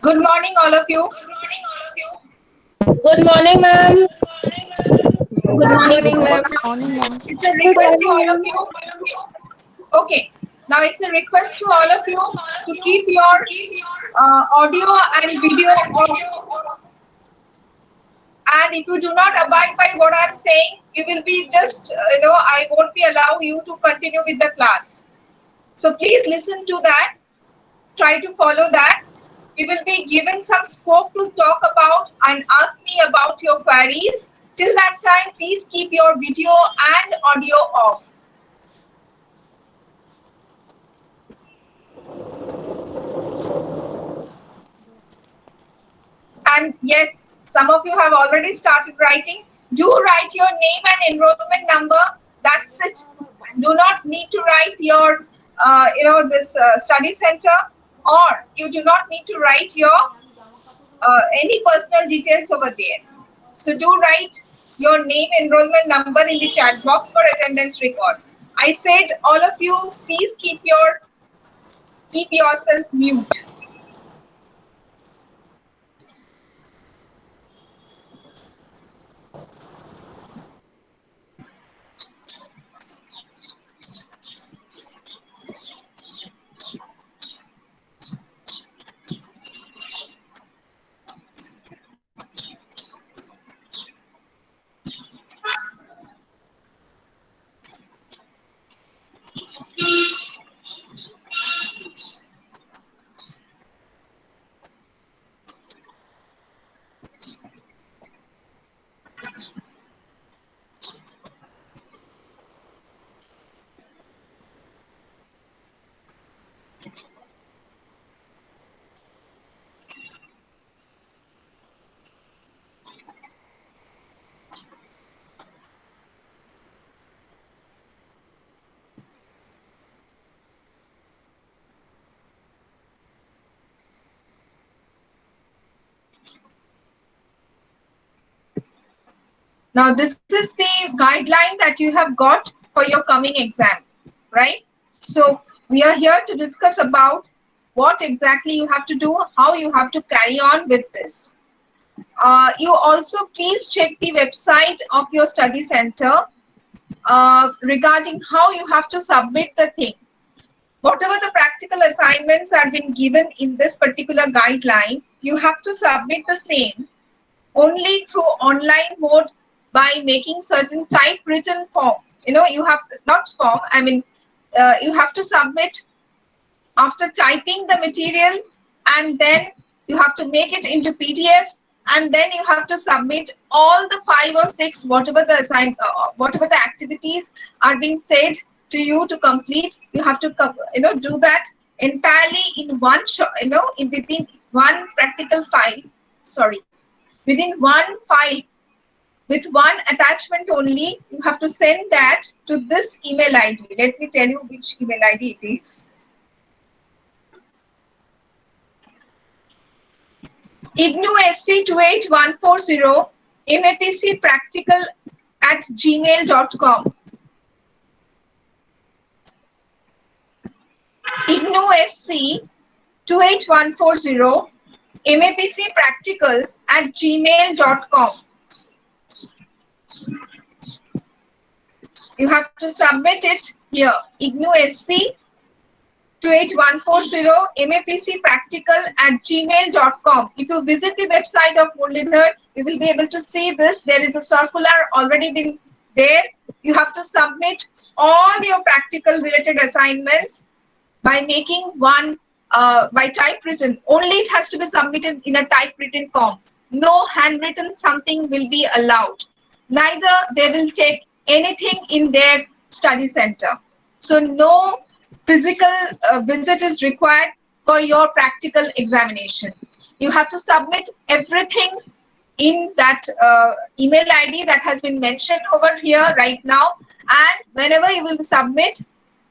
Good morning, all of you. Good morning, ma'am. Good Good morning. morning, ma'am. Morning, ma'am. It's a Good request to morning, all of ma'am. you. Okay, now it's a request to all of you to keep your audio and video off. And if you do not abide by what I'm saying, you will be just, I won't be allow you to continue with the class. So please listen to that. Try to follow that. You will be given some scope to talk about and ask me about your queries. Till that time, please keep your video and audio off. And yes, some of you have already started writing. Do write your name and enrollment number. That's it. Do not need to write your, this study center, or you do not need to write your any personal details over there. So do write your name, enrollment number in the chat box for attendance record. I said all of you, please keep yourself mute. Now this is the guideline that you have got for your coming exam, right? So we are here to discuss about what exactly you have to do, how you have to carry on with this. You also please check the website of your study center regarding how you have to submit the thing. Whatever the practical assignments are been given in this particular guideline, you have to submit the same only through online mode by making certain typewritten form. You have not form, you have to submit after typing the material, and then you have to make it into PDF, and then you have to submit all the 5 or 6 whatever the whatever the activities are being said to you to complete. You have to do that entirely in one shot, in within one practical file, sorry, within one file with one attachment only. You have to send that to this email ID. Let me tell you which email ID it is. IGNOU-SC28140 MAPC practical at gmail.com. IGNOU-SC28140 MAPC practical at gmail.com. You have to submit it here. IGNOU-SC28140 MAPC practical at gmail.com. If you visit the website of Muralidhar, you will be able to see this. There is a circular already been there. You have to submit all your practical related assignments by making one by typewritten. Only it has to be submitted in a typewritten form. No handwritten something will be allowed. Neither they will take anything in their study center. So no physical visit is required for your practical examination. You have to submit everything in that email ID that has been mentioned over here right now, and whenever you will submit,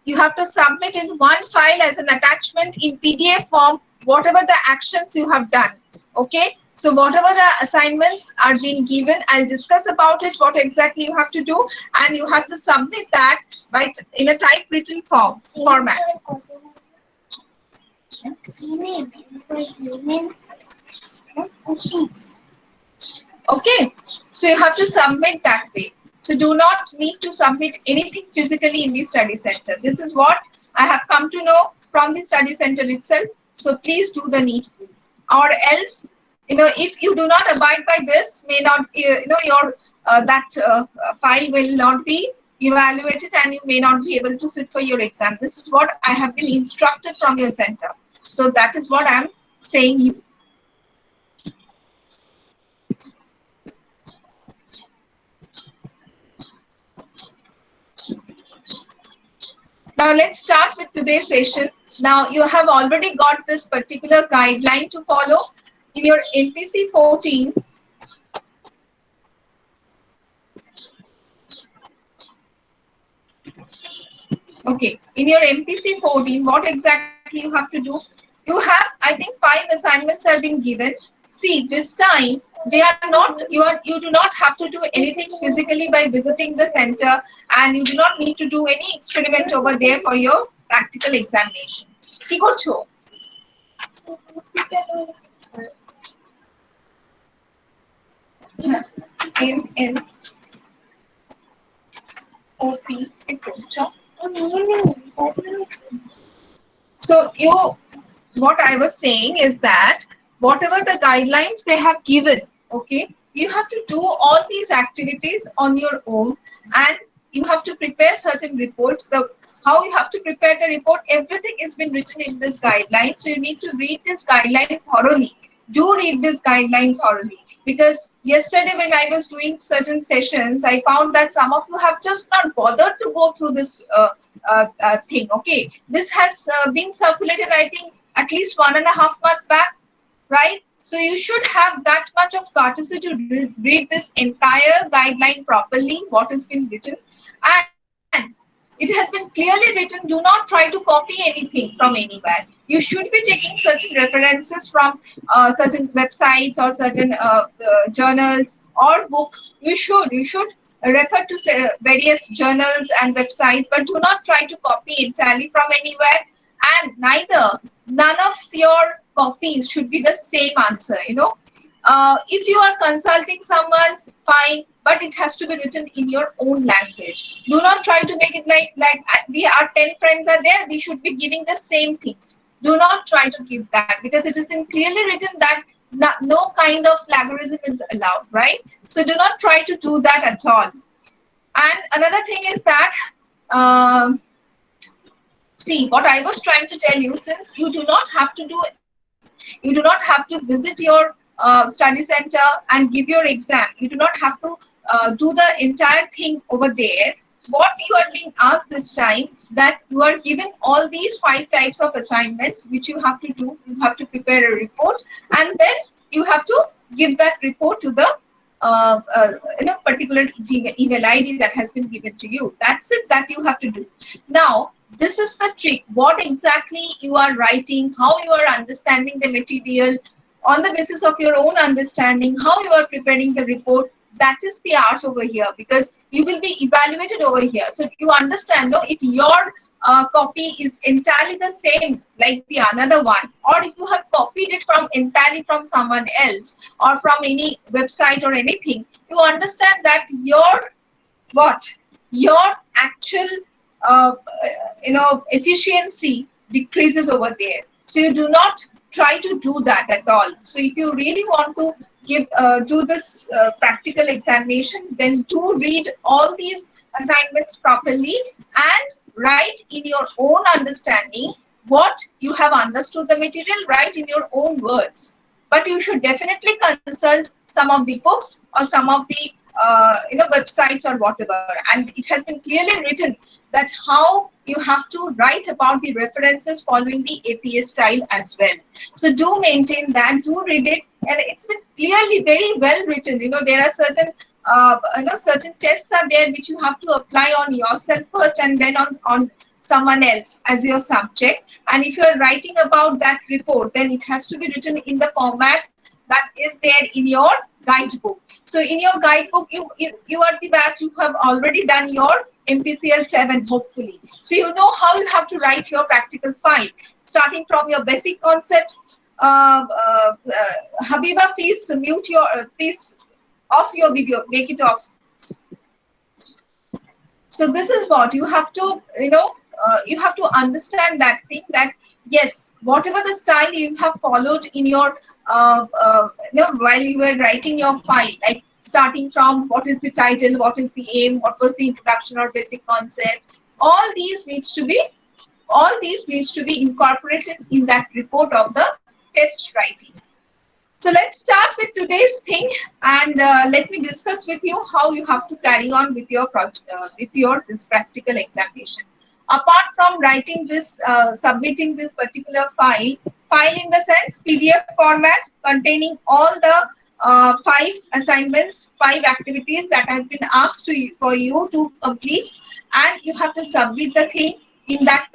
you have to submit in one file as an attachment in PDF form whatever the actions you have done. Okay, so whatever the assignments are being given, I'll discuss about it, what exactly you have to do, and you have to submit that in a typewritten format. Okay, so you have to submit that way. So do not need to submit anything physically in the study center. This is what I have come to know from the study center itself. So please do the needful, or else, if you do not abide by this, may not, your that file will not be evaluated, and you may not be able to sit for your exam. This is what I have been instructed from your center. So that is what I am saying you. Now let's start with today's session. Now you have already got this particular guideline to follow in your MPC 14. Okay, in your MPC 14, what exactly you have to do? You have, I think, 5 assignments have been given. See, this time they are not, you do not have to do anything physically by visiting the center, and you do not need to do any experiment over there for your practical examination. কি করছো? MNOP. So what I was saying is that whatever the guidelines they have given, okay, you have to do all these activities on your own, and you have to prepare certain reports. How you have to prepare the report, everything has been written in this guideline. So you need to read this guideline thoroughly. Do read this guideline thoroughly, because yesterday when I was doing certain sessions, I found that some of you have just not bothered to go through this thing. Okay, this has been circulated, I think, at least 1.5 months back, right? So you should have that much of courtesy to read this entire guideline properly, what has been written. And it has been clearly written, do not try to copy anything from anywhere. You should be taking certain references from certain websites or certain journals or books. You should refer to various journals and websites, but do not try to copy entirely from anywhere. And none of your copies should be the same answer. If you are consulting someone, fine, but it has to be written in your own language. Do not try to make it like we are 10 friends are there, we should be giving the same things. Do not try to give that, because it has been clearly written that no kind of plagiarism is allowed, right? So do not try to do that at all. And another thing is that, see, what I was trying to tell you, since you do not have to visit your study center and give your exam. You do not have to do the entire thing over there. What you are being asked this time, that you are given all these 5 types of assignments which you have to do. You have to prepare a report, and then you have to give that report to the particular email ID that has been given to you. That's it that you have to do. Now, this is the trick. What exactly you are writing, how you are understanding the material, on the basis of your own understanding, how you are preparing the report, that is the art over here, because you will be evaluated over here. So you understand, no, if your copy is entirely the same like the another one, or if you have copied it from entirely from someone else or from any website or anything, you understand that your actual efficiency decreases over there. So you do not try to do that at all. So if you really want to do this practical examination, then do read all these assignments properly and write in your own understanding what you have understood the material, write in your own words. But you should definitely consult some of the books or some of the websites or whatever. And it has been clearly written that how you have to write about the references following the APA style as well. So do maintain that, do read it, and it's been clearly very well written. There are certain certain tests are there which you have to apply on yourself first, and then on someone else as your subject. And if you are writing about that report, then it has to be written in the format that is there in your guidebook. So in your guidebook, you are the batch, you have already done your MPCL 7, hopefully. So you know how you have to write your practical file, starting from your basic concept, Habiba, please mute your, please off your video, make it off. So this is what you have to, you have to understand that thing, that yes, whatever the style you have followed in your, while you were writing your file, like starting from what is the title, what is the aim, what was the introduction or basic concept, all these needs to be, all these needs to be incorporated in that report of the test writing. So let's start with today's thing, and let me discuss with you how you have to carry on with your project, with your this practical examination. Apart from writing this, submitting this particular file in the sense PDF format containing all the 5 assignments, 5 activities that has been asked to you, for you to complete, and you have to submit the thing in that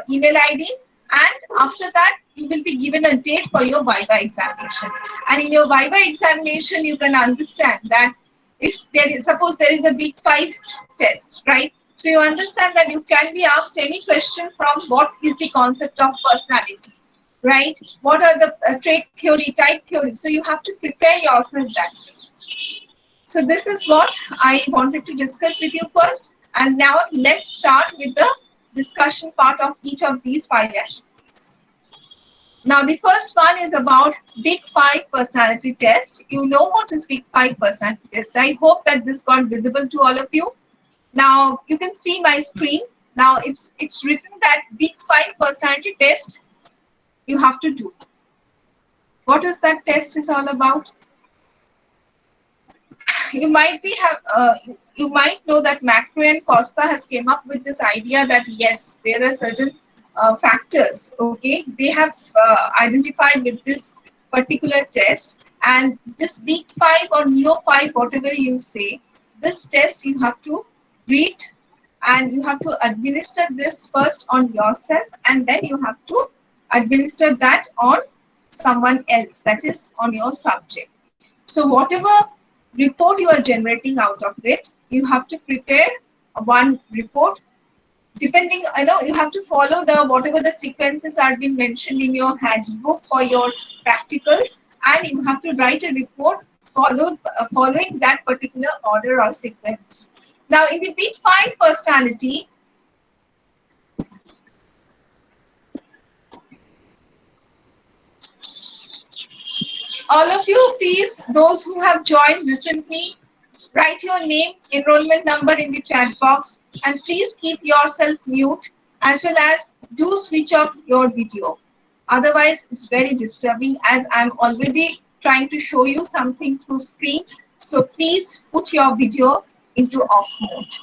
email ID, and after that you will be given a date for your Viva examination. And in your Viva examination, you can understand that if there is, suppose there is a big 5 test, right? So you understand that you can be asked any question from what is the concept of personality, right? What are the trait theory, type theory? So you have to prepare yourself that way. So this is what I wanted to discuss with you first. And now let's start with the discussion part of each of these 5 activities. Now the first one is about Big 5 personality test. You know what is Big 5 personality test. I hope that this got visible to all of you. Now you can see my screen. Now it's written that Big 5 personality test you have to do. What is that test is all about? You might be you might know that Macro and Costa has came up with this idea that yes, there are certain factors. Okay, they have identified with this particular test, and this Big 5 or Neo 5, whatever you say, this test you have to read, and you have to administer this first on yourself, and then you have to administer that on someone else, that is on your subject. So whatever report you are generating out of it, you have to prepare one report. Depending, you have to follow the whatever the sequences are being mentioned in your handbook for your practicals, and you have to write a report following that particular order or sequence. Now, in the Big 5 personality, all of you, please, those who have joined recently, write your name, enrollment number in the chat box, and please keep yourself mute, as well as do switch off your video. Otherwise, it's very disturbing, as I'm already trying to show you something through screen. So please put your video into off mode.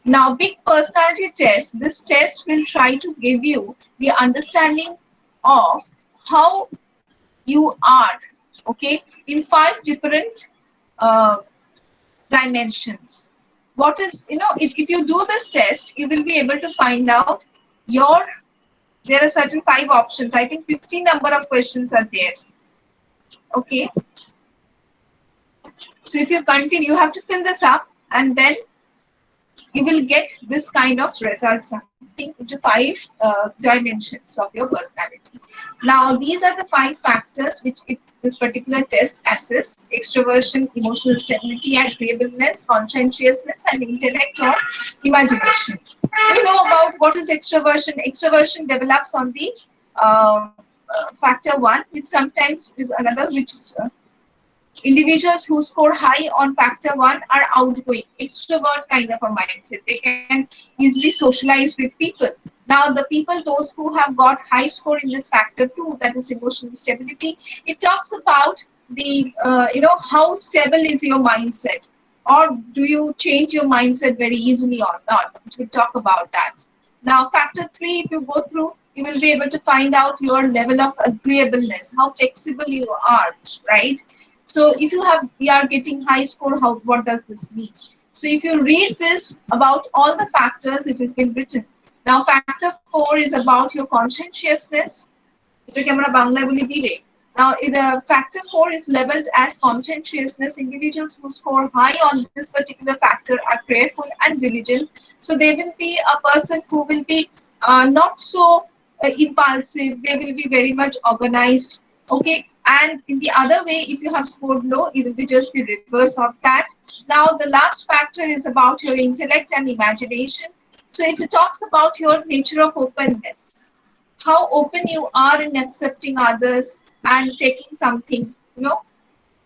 Now, Big personality test. This test will try to give you the understanding of how you are, okay, in 5 different dimensions. What is, if you do this test, you will be able to find out there are certain 5 options. I think 15 number of questions are there. Okay. So if you continue, you have to fill this up, and then you will get this kind of results, something into 5 dimensions of your personality. Now, these are the 5 factors which this particular test assesses: extroversion, emotional stability, agreeableness, conscientiousness, and intellect or imagination. You know about what is extroversion. Extroversion develops on the factor 1, which sometimes is another, which is individuals who score high on factor 1 are outgoing, extrovert kind of a mindset. They can easily socialize with people. Now, the people, those who have got high score in this factor 2, that is emotional stability, it talks about the, how stable is your mindset, or do you change your mindset very easily or not. We'll talk about that. Now, factor 3, if you go through, you will be able to find out your level of agreeableness, how flexible you are, right? So if we are getting high score, what does this mean? So if you read this about all the factors, it has been written. Now, factor 4 is about your conscientiousness. Now, the factor 4 is labeled as conscientiousness. Individuals who score high on this particular factor are prayerful and diligent. So they will be a person who will be not so impulsive, they will be very much organized. Okay, and in the other way, if you have scored low, it will be just the reverse of that. Now the last factor is about your intellect and imagination. So it talks about your nature of openness, how open you are in accepting others and taking something,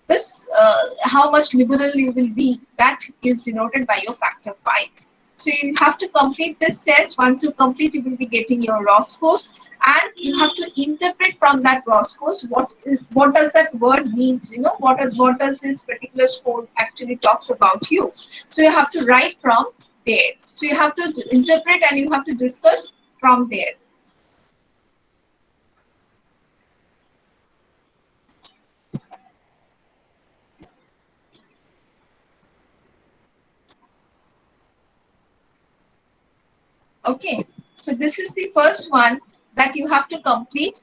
this how much liberal you will be, that is denoted by your factor 5. So you have to complete this test. Once you complete, you will be getting your raw scores, and you have to interpret from that raw scores what does that word means, what does this particular score actually talks about you. So you have to write from there. So you have to interpret and you have to discuss from there. Okay, so this is the first one that you have to complete.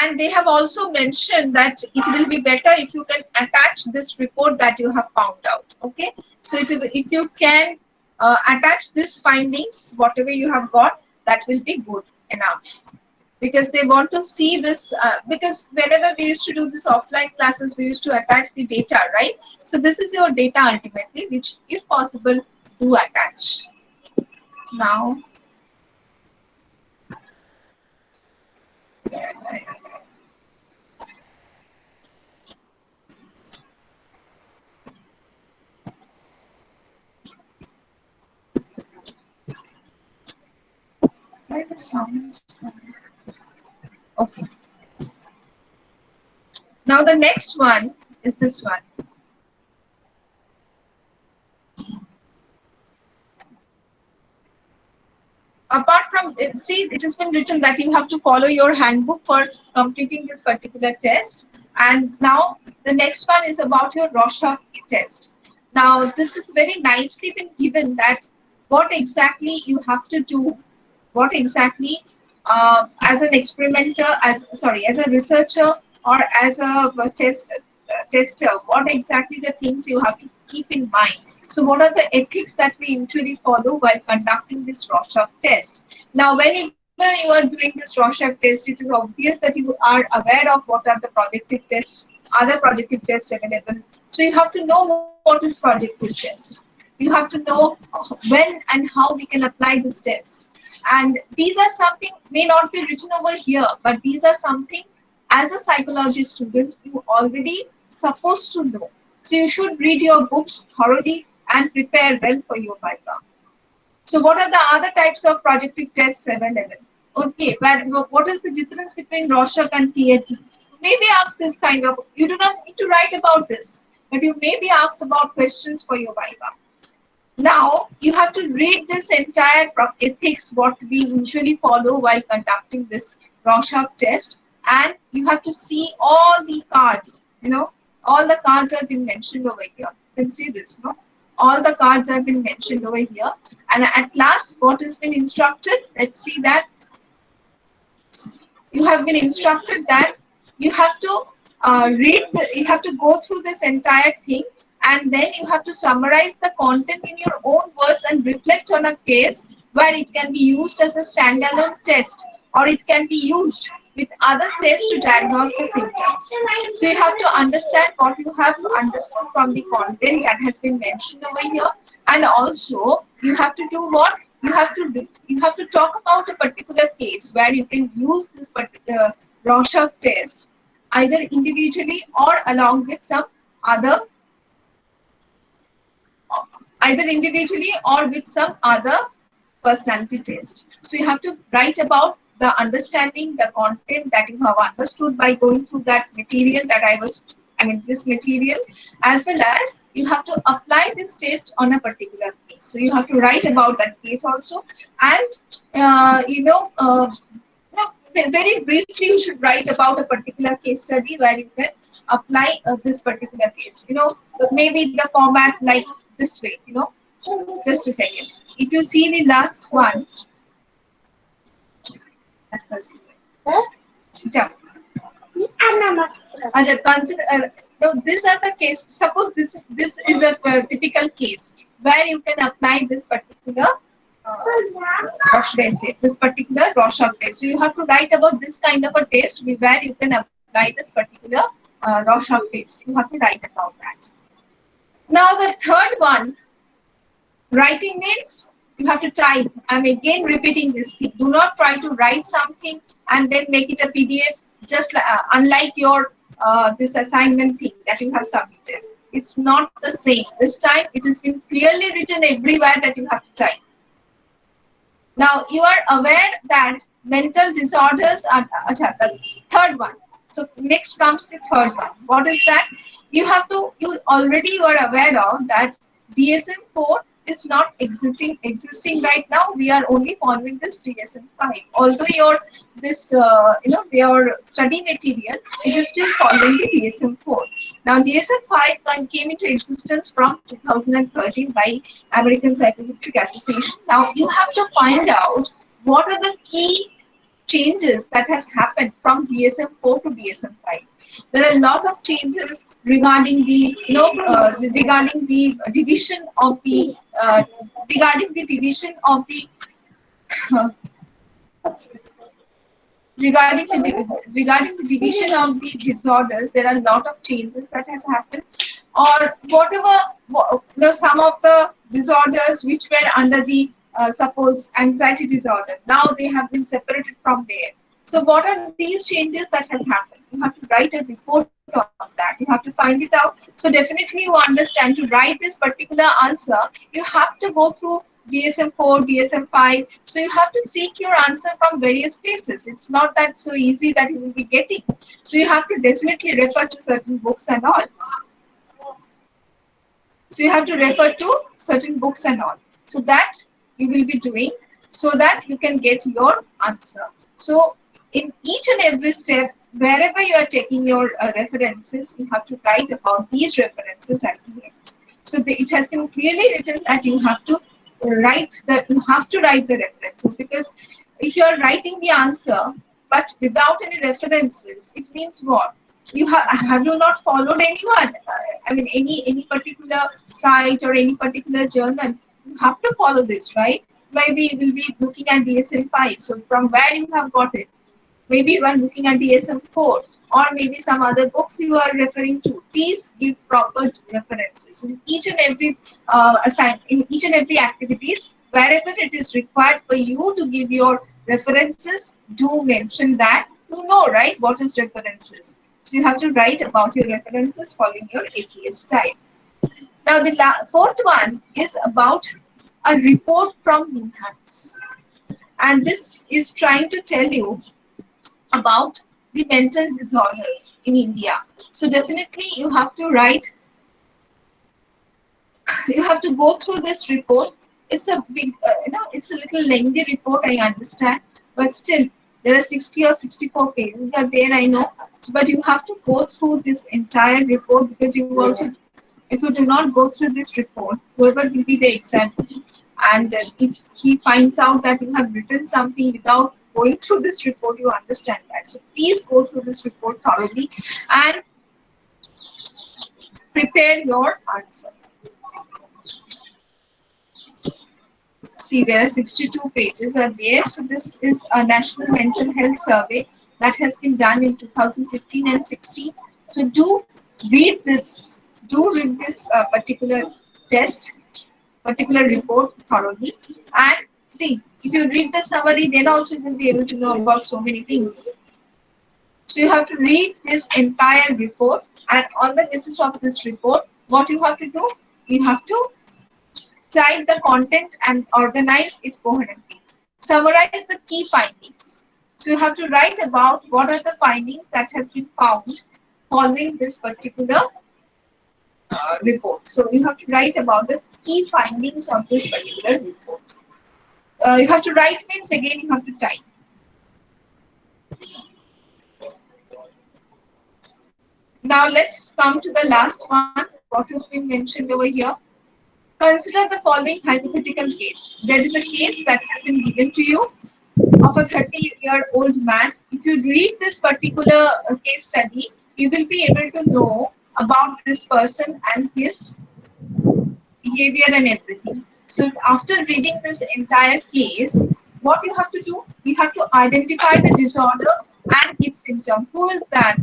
And they have also mentioned that it will be better if you can attach this report that you have found out. Okay, so if you can attach these findings, whatever you have got, that will be good enough. Because they want to see this, because whenever we used to do this offline classes, we used to attach the data, right? So this is your data ultimately, which if possible, do attach. Now, why the sound? Okay. Now the next one is this one. Apart from, see, it has been written that you have to follow your handbook for completing this particular test. And now the next one is about your Rorschach test. Now this is very nicely been given that what exactly you have to do, what exactly as an experimenter, as a researcher or as a tester, what exactly the things you have to keep in mind. So what are the ethics that we usually follow while conducting this Rorschach test? Now, whenever you are doing this Rorschach test, it is obvious that you are aware of what are the projective tests, other projective tests available. So you have to know what is projective test. You have to know when and how we can apply this test. And these are something may not be written over here, but these are something as a psychology student you already supposed to know. So you should read your books thoroughly and prepare well for your viva. So what are the other types of projective tests available? Okay, what is the difference between Rorschach and TAT? Maybe ask this kind of, you do not need to write about this, but you may be asked about questions for your viva. Now, you have to read this entire ethics, what we usually follow while conducting this Rorschach test, and you have to see all the cards, all the cards have been mentioned over here. You can see this, all the cards have been mentioned over here. And at last, what has been instructed? Let's see that. You have been instructed that you have to you have to go through this entire thing, and then you have to summarize the content in your own words and reflect on a case where it can be used as a standalone test, or it can be used with other tests to diagnose the symptoms. So you have to understand what you have understood from the content that has been mentioned over here, and also you have to do what? You have to talk about a particular case where you can use this particular Rorschach test either individually or along with some other, either individually or with some other personality test. So you have to write about the understanding, the content that you have understood by going through that material that this material, as well as you have to apply this test on a particular case. So you have to write about that case also, and very briefly you should write about a particular case study where you can apply this particular case. Maybe the format like this way. Just a second. If you see the last one, jump. Consider. These are the case. Suppose this is a typical case where you can apply this particular what should I say, this particular Rorschach test. So you have to write about this kind of a test where you can apply this particular Rorschach test. You have to write about that. Now the third one, writing means you have to type. I'm again repeating this thing. Do not try to write something and then make it a PDF, just unlike your this assignment thing that you have submitted. It's not the same. This time it has been clearly written everywhere that you have to type. Now you are aware that mental disorders are the third one. So next comes the third one. What is that? You are aware of that DSM-4 is not existing right now. We are only following this DSM-5. Although your your study material, it is still following the DSM-4. Now DSM-5 came into existence from 2013 by American Psychiatric Association. Now you have to find out what are the key changes that has happened from DSM-4 to DSM-5. There are a lot of changes regarding the regarding the division of the regarding the division of the disorders. There are a lot of changes that has happened, or whatever, some of the disorders which were under the suppose anxiety disorder, now they have been separated from there. So what are these changes that has happened? You have to write a report of that. You have to find it out. So definitely you understand, to write this particular answer, you have to go through DSM-4, DSM-5. So you have to seek your answer from various places. It's not that so easy that you will be getting. So you have to definitely refer to certain books and all. So you have to refer to certain books and all. So that you will be doing so that you can get your answer. So in each and every step, wherever you are taking your references, you have to write about these references at the end. So it has been clearly written that you have to write the references, because if you are writing the answer but without any references, it means what? Have you not followed anyone? I mean, any particular site or any particular journal? You have to follow this, right? Maybe you will be looking at DSM-5. So from where you have got it? Maybe you are looking at DSM-4, or maybe some other books you are referring to. Please give proper references in each and every activities. Wherever it is required for you to give your references, do mention that. You know, right, what is references. So you have to write about your references following your APS style. Now the fourth one is about a report from NIMHANS. And this is trying to tell you about the mental disorders in India. So definitely you have to go through this report. It's a big, it's a little lengthy report, I understand, but still there are 60 or 64 pages are there, I know. But you have to go through this entire report, because if you do not go through this report, whoever will be the examiner, and if he finds out that you have written something without going through this report, you understand that. So please go through this report thoroughly and prepare your answer. See, there are 62 pages are there. So this is a National Mental Health Survey that has been done in 2015 and 16. So do read this. Particular report thoroughly, and see, if you read the summary, then also you will be able to know about so many things. So you have to read this entire report, and on the basis of this report, what you have to do, you have to type the content and organize it coherently. Summarize the key findings. So you have to write about what are the findings that has been found following this particular report. So you have to write about the key findings of this particular report. You have to write means again you have to type. Now let's come to the last one. What has been mentioned over here? Consider the following hypothetical case. There is a case that has been given to you of a 30-year-old man. If you read this particular case study, you will be able to know about this person and his behavior and everything. So after reading this entire case, what you have to do, you have to identify the disorder and its symptom. Who is that?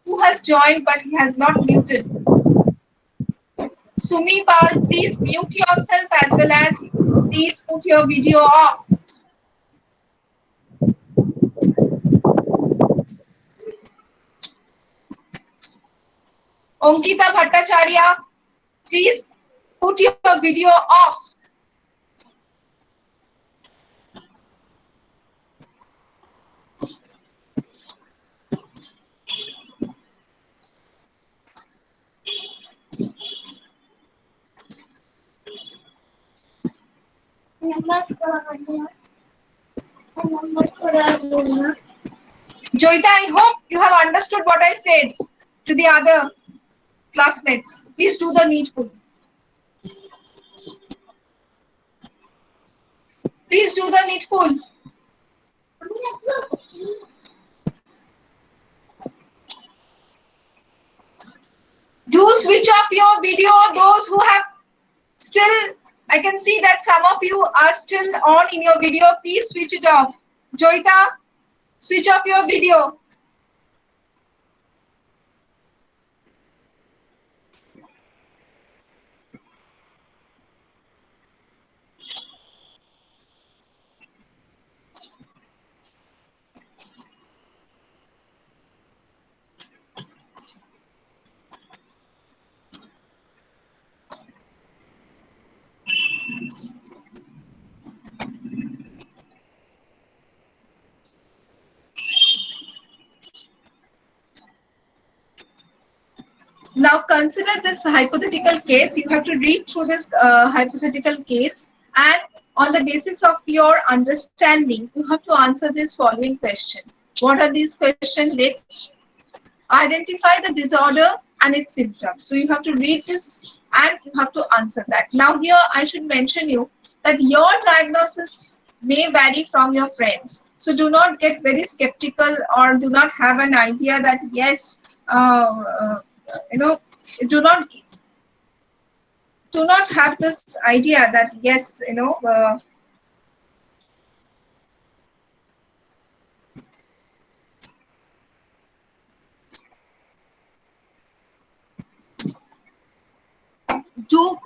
Who has joined but he has not muted? Sumi Pal, please mute yourself as well as please put your video off. Ankita Bhattacharya, please put your video off. Joita, I hope you have understood what I said to the other classmates. Please do the needful. Please do the needful. Do switch off your video. Those who have still, I can see that some of you are still on in your video. Please switch it off. Joita, switch off your video. Now consider this hypothetical case. You have to read through this hypothetical case, and on the basis of your understanding, you have to answer this following question. What are these questions? Let's identify the disorder and its symptoms. So you have to read this and you have to answer that. Now here I should mention you that your diagnosis may vary from your friends. So do not get very skeptical or do not have an idea that yes, you know, do not have this idea that yes, you know, do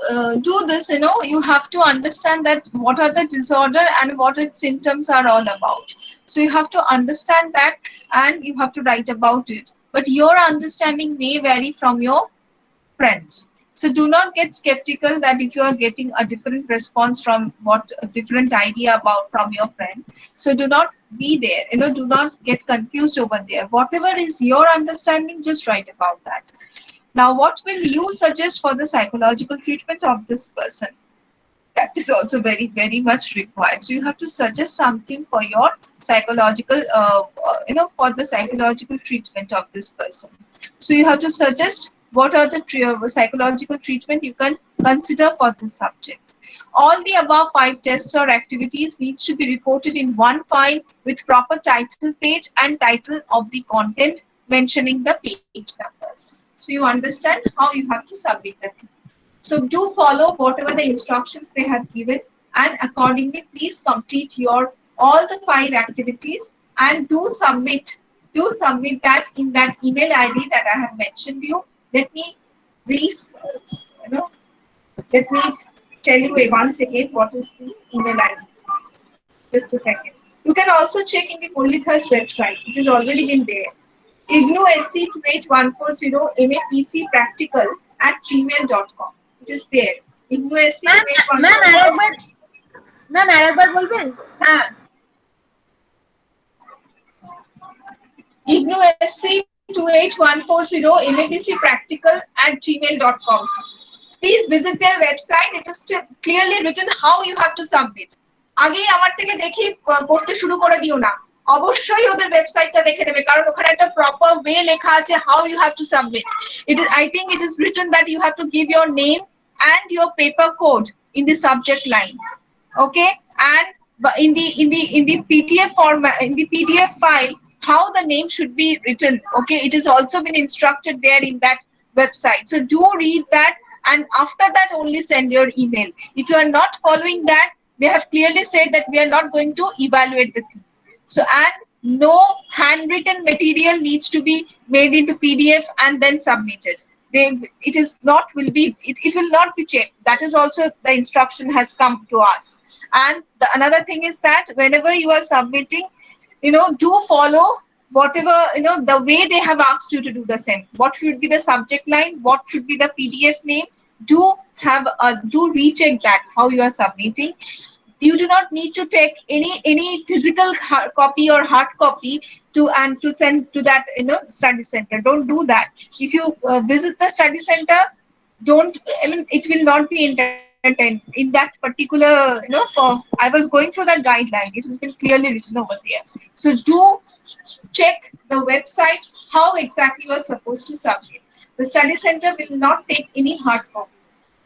this. You know, you have to understand that what are the disorder and what its symptoms are all about. So you have to understand that and you have to write about it, but your understanding may vary from your friends. So do not get skeptical that if you are getting a different response from what a different idea about from your friend. So do not be there, you know, do not get confused over there. Whatever is your understanding, just write about that. Now, what will you suggest for the psychological treatment of this person? That is also very, very much required. So you have to suggest something for your psychological, you know, for the psychological treatment of this person. So you have to suggest what are the psychological treatment you can consider for this subject. All the above 5 tests or activities needs to be reported in one file with proper title page and title of the content mentioning the page numbers. So you understand how you have to submit the thing. So do follow whatever the instructions they have given, and accordingly please complete your all the 5 activities and do submit that in that email ID that I have mentioned you. Let me let me tell you once again what is the email ID. Just a second. You can also check in the Mullidhar's website. It has already been there. IGNOU SC28140 MAPC practical @gmail.com. It is there. IGNOU SC28140. Ma'am आरेकबार बोलबेन हाँ. IGNOU SC28140 MAPC practical @gmail.com. Please visit their website. It is clearly written how you have to submit. আগেই আমার থেকে দেখি পড়তে শুরু করে দিও না, অবশ্যই ওদের ওয়েবসাইটটা দেখে নেবে, কারণ ওখানে একটা প্রপার ওয়ে লেখা আছে how you have to submit. I think it is written that you have to give your name and your paper code in the subject line, okay, and in the PDF format, in the PDF file, how the name should be written, okay, it has also been instructed there in that website. So do read that and after that only send your email. If you are not following that, they have clearly said that we are not going to evaluate the thing. So, and no handwritten material needs to be made into PDF and then submitted. It is not will be it will not be checked. That is also the instruction has come to us. And another thing is that whenever you are submitting, do follow whatever, the way they have asked you to do the same. What should be the subject line, what should be the PDF name. Do recheck that how you are submitting. You do not need to take any physical copy or hard copy to send to that study center. Don't do that. If you visit the study center, don't I mean it will not be entertained in that particular, for I was going through that guideline, it has been clearly written over there. So do check the website how exactly you are supposed to submit. The study center will not take any hard copy,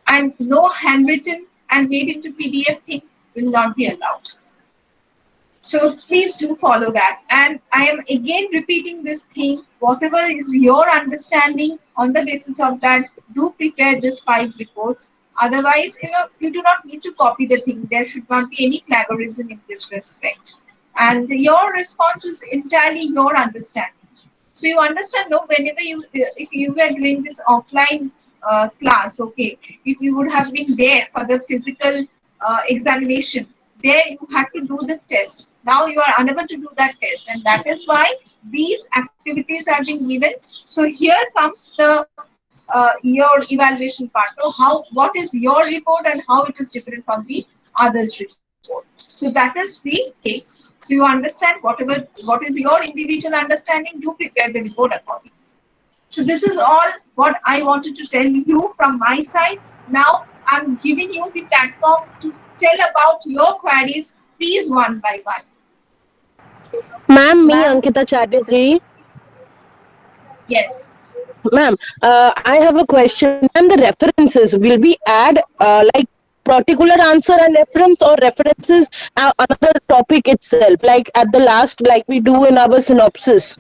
and no handwritten and made into PDF thing will not be allowed. So please do follow that. And I am again repeating this thing. Whatever is your understanding, on the basis of that, do prepare this 5 reports. Otherwise, you do not need to copy the thing. There should not be any plagiarism in this respect. And your response is entirely your understanding. So you understand, no, whenever if you were doing this offline class, okay, if you would have been there for the physical examination, there you had to do this test. Now you are unable to do that test, and that is why these activities are being given. So here comes the your evaluation part. So what is your report and how it is different from the others' report. So that is the case. So you understand what is your individual understanding. Do prepare the report accordingly. So this is all what I wanted to tell you from my side. Now I'm giving you the platform to tell about your queries, please, one by one. Ma'am, me Ma'am, Ankita Chatterjee. Yes. Ma'am, I have a question. Ma'am, the references, will we add like particular answer and reference, or references another topic itself, like at the last, like we do in our synopsis?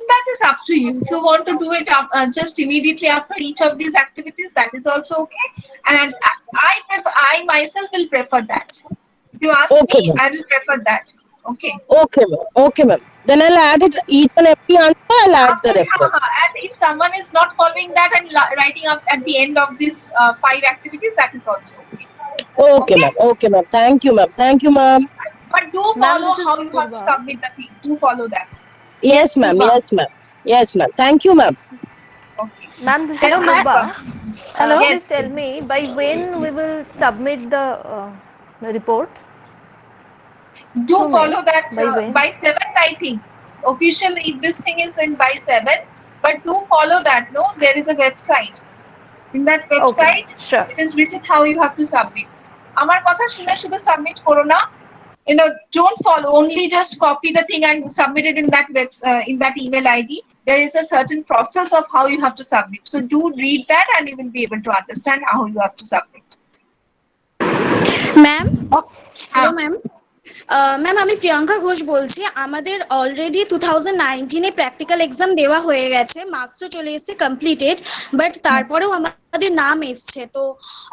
That is up to you. If you want to do it just immediately after each of these activities, that is also okay. And I myself will prefer that. If you ask Okay, me, ma'am. I will prefer that. Okay. Okay, ma'am. Okay, ma'am. Then I'll add it, each and every answer, I'll add the After, reference. and if someone is not following that and writing up at the end of these 5 activities, that is also okay. Okay, Okay. ma'am. Okay, ma'am. Thank you, ma'am. Thank you, ma'am. But do ma'am, follow this is how you have to Purva. submit the thing. Do follow that. Yes, Yes, ma'am. Purva. Yes, ma'am. Yes, ma'am. Thank you, ma'am. Okay. Ma'am, this is Tell Hello, ma'am. Purva. Purva. Please Hello. Yes. tell me by when we will submit the report Do to mail. follow that By when? by 7th, I think. Officially, this thing is in by 7th, but do follow that. No, there is a website. In that Okay, website, sure. it is written how you have to submit. আমার কথা শুনে শুধু submit করো না. Don't follow. Only just copy the thing and submit it in that email ID. There is a certain process of how you have to submit. So do read that, and you will be able to understand how you have to submit. Ma'am, hello ma'am. Ma'am, আমি প্রিয়াঙ্কা ঘোষ বলছি। আমাদের already 2019-এ practical exam দেওয়া হয়ে গেছে, মার্কসও চলে এসেছে completed, but তারপরেও আমাদের নাম এসছে। তো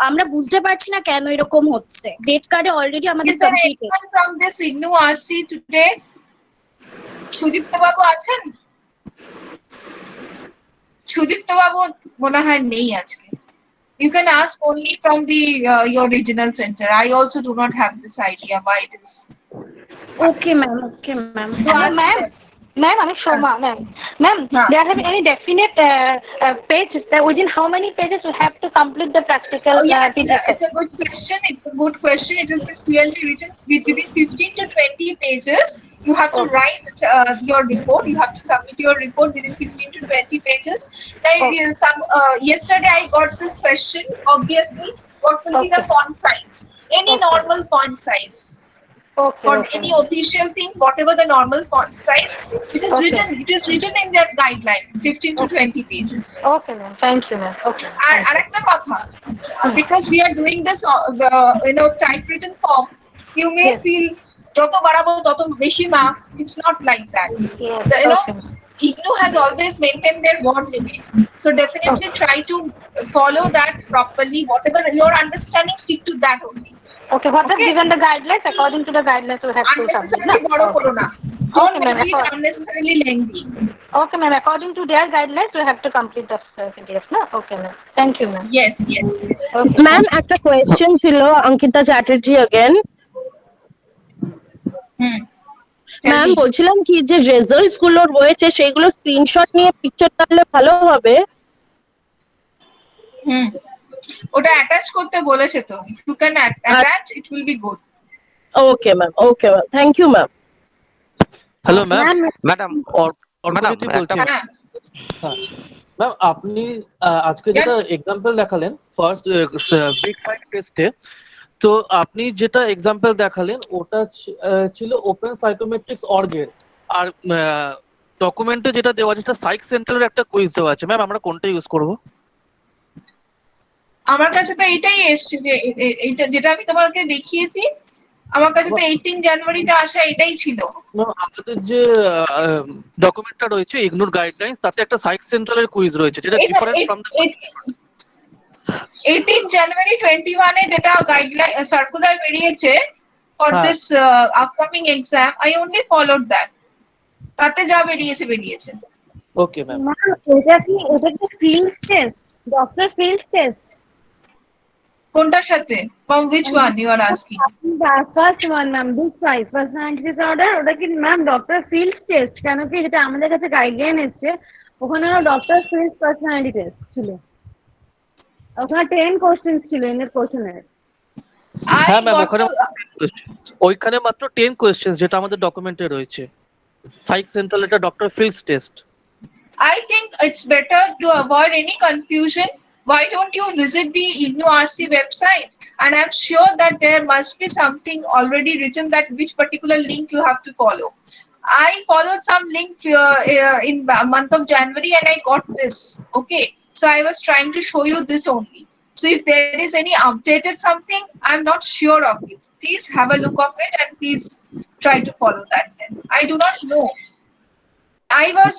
আমরা বুঝতে পারছি না কেন এরকম হচ্ছে। ডেট কার্ডে অলরেডি আমাদের Is there completed. anyone from this IGNOU RC today? Sudipta বাবু আছেন? সুদীপ্ত বাবু মনে হয় নেই আজকে। You can ask only from the your regional center. I also do not have this idea why it is. Okay ma'am, okay ma'am. You Hello, ask ma'am. them. Ma'am, I'm Shoma, ma'am. Ma'am, Huh. do you have any definite page that within how many pages we have to complete the practical Oh yes, PDF? it's a good question. It's a good question. It has been clearly written within 15 to 20 pages. You have to Okay. write your report. You have to submit your report within 15 to 20 pages. Now, yesterday I got this question. Obviously, what will be the Okay. font size? Any Okay. normal font size. Okay. For Okay. any official thing, whatever the normal font size, it is Okay. written. It is written in their guideline, 15 to Okay. 20 pages. Okay, ma'am. Thank you, ma'am. Okay. আর Thank you. আরেকটা কথা, because we are doing this typewritten form, you may Yes. feel যত বাড়াবো তত বেশি marks. It's not like that. Yes. The, Okay. IGNOU has always maintained their word limit. So definitely try to follow that properly. Whatever your understanding, stick to that only. Okay, what have Okay? given the guidelines? According to the guidelines, we have to submit. Unnecessarily No? borrow Okay. corona. Don't Okay, make ma'am. it unnecessarily lengthy. Okay, ma'am. According to their guidelines, we have to complete the PDF. No? Okay, ma'am. Thank you, ma'am. Yes, yes. Okay. Ma'am একটা question ছিল Ankita Chatterjee again Tell ma'am me. বলছিলাম কি যে results গুলো রয়েছে সেগুলো screenshot নিয়ে picture করলে ভালো হবে ওটা অ্যাটাচ করতে বলেছে তো, if you can attach it will be good. Okay ma'am thank you ma'am hello ma'am, madam madam Arkajit বলছি। হ্যাঁ ম্যাম আপনি আজকে যেটা এক্সাম্পল দেখালেন ফার্স্ট বিগ ফাইভ টেস্টে, তো আপনি যেটা এক্সাম্পল দেখালেন ওটা ছিল ওপেন সাইকোমেট্রিক্স অর্গের, আর ডকুমেন্টে যেটা দেওয়া আছে সেটা সাইক সেন্টারের একটা কুইজ দেওয়া আছে। ম্যাম আমরা কোনটা ইউজ করব? আমার কাছে তো এইটাই এসছে যে এইটা যেটা আমি তোমাকে দেখিয়েছি, আমার কাছে তো 18 জানুয়ারিতে আসা এটাই ছিল। ম্যাম আমাদের যে ডকুমেন্টটা রয়েছে ইগনোর গাইডলাইন্স, তাতে একটা সাইক সেন্টারের কুইজ রয়েছে যেটা ডিফারেন্ট ফ্রম দ্য 18 জানুয়ারি 21 এ যেটা গাইডলাইন সার্কুলার বেরিয়েছে for this upcoming exam, I only followed that. তাতে যা বেরিয়েছে। Okay ma'am. ম্যাম এটা কি field test, doctor field test? কোনটার সাথে? From which one you are asking? First one ma'am, this five personality disorder, ওটা কি ম্যাম ডক্টর ফিল্ড টেস্ট? কেন কি যেটা আমাদের কাছে গাইডলাইন এসছে ওখানে ডক্টর ফিল্ড পার্সোনালিটি টেস্ট ছিল, ওখানে 10 কোশ্চেন ছিল এর কোশ্চেনের। হ্যাঁ ম্যাম ওইখানে মাত্র 10 কোয়েশ্চেন্স যেটা আমাদের ডকুমেন্টে রয়েছে। সাইক সেন্ট্রাল এটা doctor fields test. I think it's better to avoid any confusion. Why don't you visit the IGNOU RC website? And I'm sure that there must be something already written that which particular link you have to follow. I followed some link in month of January and I got this. Okay, so I was trying to show you this only. So if there is any updated something, I'm not sure of it. Please have a look of it and please try to follow that then. I do not know. I was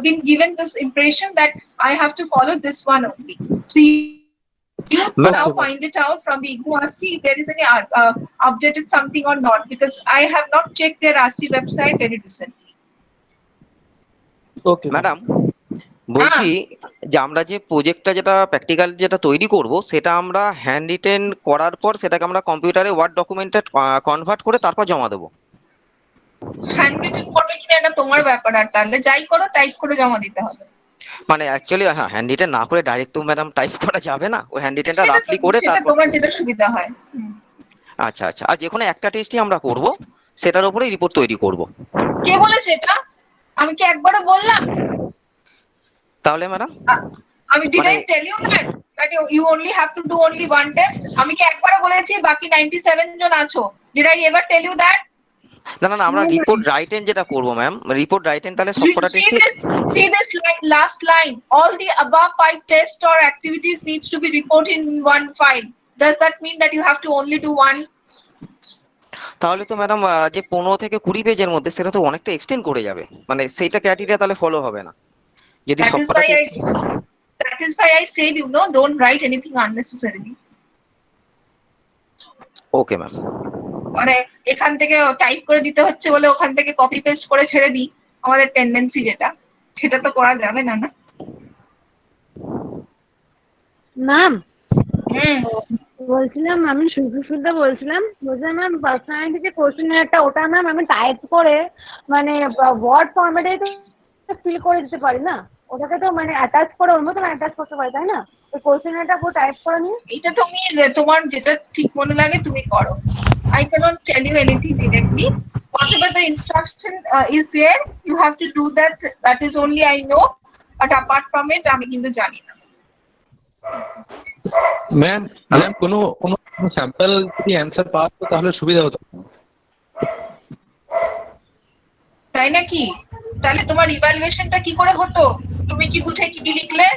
been given this impression that I have to follow this one only. So you now find it out from the IGNOU RC if there is any updated something or not, because I have not checked their RC website very recently. Okay madam বলছি যে আমরা যে প্রজেক্টটা যেটা practical যেটা তৈরি করব সেটা আমরা হ্যান্ড রিটেন করার পর সেটাকে আমরা কম্পিউটারে ওয়ার্ড ডকুমেন্টে কনভার্ট করে তারপর জমা দেবো। হ্যান্ড রিটেন করবে কিনা এটা তোমার ব্যাপার, আর তাহলে যাই করো টাইপ করে জমা দিতে হবে। মানে অ্যাকচুয়ালি হ্যাঁ হ্যান্ড রিটেন না করে ডাইরেক্ট তো ম্যাডাম টাইপ করা যাবে না, ওই হ্যান্ড রিটেনটা রাফলি করে তারপর তোমার যেটা সুবিধা হয়। আচ্ছা আর যে কোনো একটা টেস্টই আমরা করব সেটার উপরেই রিপোর্ট তৈরি করব। কে বলেছে এটা? আমি কি একবারও বললাম? তাহলে ম্যাডাম আমি did I tell you that you only have to do only one test? আমি কি একবারও বলেছি বাকি 97 জন আছো? Did I ever tell you that? না আমরা রিপোর্ট রাইটেন যেটা করব ম্যাম, রিপোর্ট রাইটেন তাহলে সবকটা টেস্টই see this last line, all the above 5 tests or activities needs to be reported in one file. Does that mean that you have to only do one? তাহলে তো madam যে 15 থেকে 20 পেজের মধ্যে সেটা তো অনেকটা এক্সটেন্ড করে যাবে, মানে সেইটা ক্রাইটেরিয়া তাহলে ফলো হবে না যদি সবকটা test. That is why I said don't write anything unnecessarily. Okay ma'am. মানে এখান থেকে টাইপ করে দিতে হচ্ছে বলে ওখান থেকে কপি পেস্ট করে ছেড়ে দিই, আমাদের টেন্ডেন্সি যেটা সেটা তো করা যাবে না। ম্যাম বলছিলাম, আমি সুদা বলছিলাম ম্যাম পার্সোনালিটি যে কোশ্চেনারটা ওটা ম্যাম আমি টাইপ করে মানে ওয়ার্ড ফরম্যাটে ফিল করে দিতে পারি না, ওটাকে তো মানে অ্যাটাচ করে ওর মতো অ্যাটাচ করতে পারি তাই না? ওই কোশ্চেনারটা পুরো টাইপ করে নিয়ে এটা তুমি তোমার যেটা ঠিক মনে লাগে তুমি করো। I cannot tell you anything directly. Whatever the instruction is there, you have to do that. That is only I know. But apart from it, আমি কিন্তু জানি না। ম্যাম কোনো স্যাম্পল যদি অ্যানসার পাওয়া তো তাহলে সুবিধা হতো। তাই নাকি? তাহলে তোমার ইভালুয়েশনটা কি করে হতো? তুমি কি বুঝে কি লিখলে?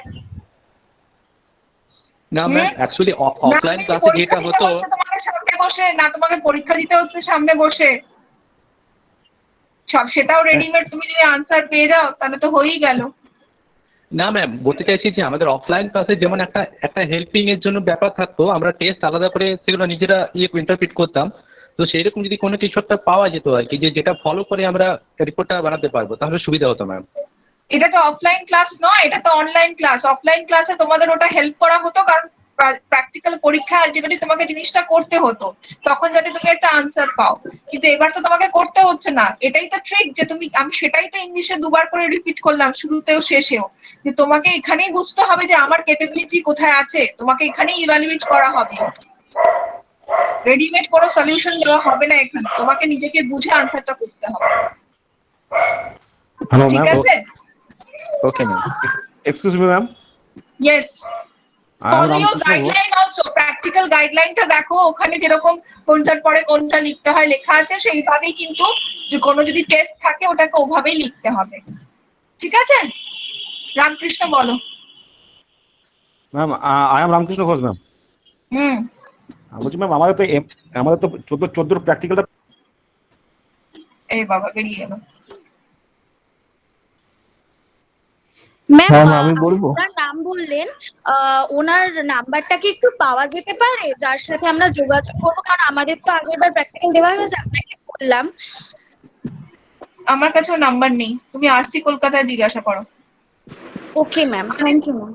না ম্যাম অ্যাকচুয়ালি অফলাইন ক্লাসে যেটা হতো তোমাকে সামনে বসে না, তোমাকে পরীক্ষা দিতে হচ্ছে সামনে বসে। সব সেটাও রেডিমেড, তুমি যদি আনসার পেয়ে যাও তাহলে তো হয়েই গেল। না ম্যাম, বলতে চাইছি যে আমাদের অফলাইন ক্লাসে যেমন একটা হেল্পিং এর জন্য ব্যাপার থাকতো, আমরা টেস্ট আলাদা করে সেগুলো নিজেরা ইন্টারপ্রিট করতাম। তো সেই রকম যদি কোনো কিছু একটা পাওয়া যেত আর কি, যেটা ফলো করে আমরা রিপোর্টটা বানাতে পারবো, তাহলে সুবিধা হতো ম্যাম। এটা তো অফলাইন ক্লাস নয়, এটা তো অনলাইন ক্লাস। অফলাইন ক্লাসে তোমাদের ওটা হেল্প করা হতো, কারণ প্র্যাকটিক্যাল পরীক্ষা আলটিমেটলি তোমাকে জিনিসটা করতে হতো, তখন যাতে তুমি একটা আনসার পাও। কিন্তু এবার তো তোমাকে করতে হচ্ছে না, এটাই তো ট্রিক যে আমি সেটাই তো ইংলিশে দুবার করে রিপিট করলাম, শুরুতেও শেষেও, যে তোমাকে এখানেই বুঝতে হবে যে আমার ক্যাপাবিলিটি কোথায় আছে, তোমাকে এখানেই ইভ্যালুয়েট করা হবে। রেডিমেড কোনো সলিউশন দেওয়া হবে না এখানে, তোমাকে নিজেকে বুঝে আনসারটা করতে হবে। Hello, ঠিক ma'am. আছে? Okay ma'am. Excuse me, ma'am. Yes. I am Follow your Ramkrishna. guideline also. Practical guideline-টা দেখো, ওখানে যেরকম কোনটার পরে কোনটা লিখতে হয় লেখা আছে, সেইভাবেই কিন্তু যে কোনো যদি টেস্ট থাকে ওটাকে ওভাবেই লিখতে হবে। ঠিক আছে? রামকৃষ্ণ বলো। Ma'am, I am Ramkrishna Ghosh, ma'am. বলছি ম্যাম, আমাদের তো 14 প্র্যাকটিক্যালটা। এই বাবা বেরিয়ে গেল। ম্যাম আমি বলবো, ওনার নাম বললেন, ওনার নাম্বারটা কি একটু পাওয়া যেতে পারে যার সাথে আমরা যোগাযোগ করবো? কারণ আমাদের তো আগেরবার প্র্যাকটিক্যাল দেওয়া হয়েছে, আপনাকে বললাম। আমার কাছেও নাম্বার নেই, তুমি আরসি কলকাতায় জিজ্ঞাসা করো। Okay ma'am, thank you ma'am.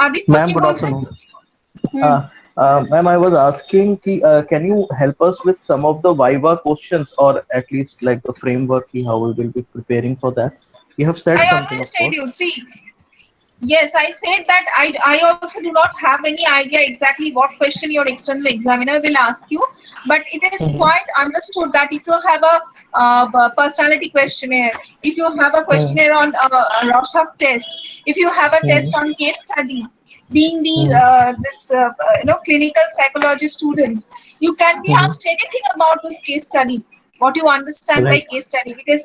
Aditya Ma'am, কি good বলছেন? afternoon. Ma'am, I was asking, can you help us with some of the Viva questions, or at least like the framework, how we will be preparing for that? You have said I something, already of said course. you see. Yes, I said that I also do not have any idea exactly what question your external examiner will ask you, but it is quite understood that if you have a personality questionnaire, if you have a questionnaire on a Rorschach test, if you have a test on case study, being the clinical psychology student, you can be asked anything about this case study, what you understand by case study, because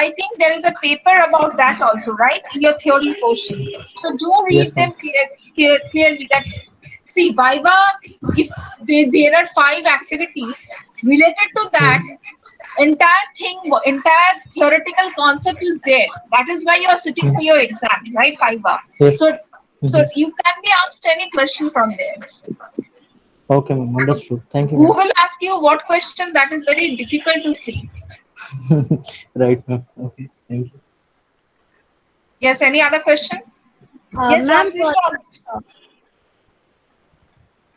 I think there is a paper about that also, right, in your theory portion. So do read them clearly. That see, Viva, if there are 5 activities related to that, entire theoretical concept is there. That is why you are sitting for your exam, right, Viva? So you can be asked any question from there. Okay, ma'am, understood. Thank you, Who ma'am. will ask you what question? That is very difficult to see. Right, ma'am. Okay, thank you. Yes, any other question? Yes, ma'am, Ramkrishna.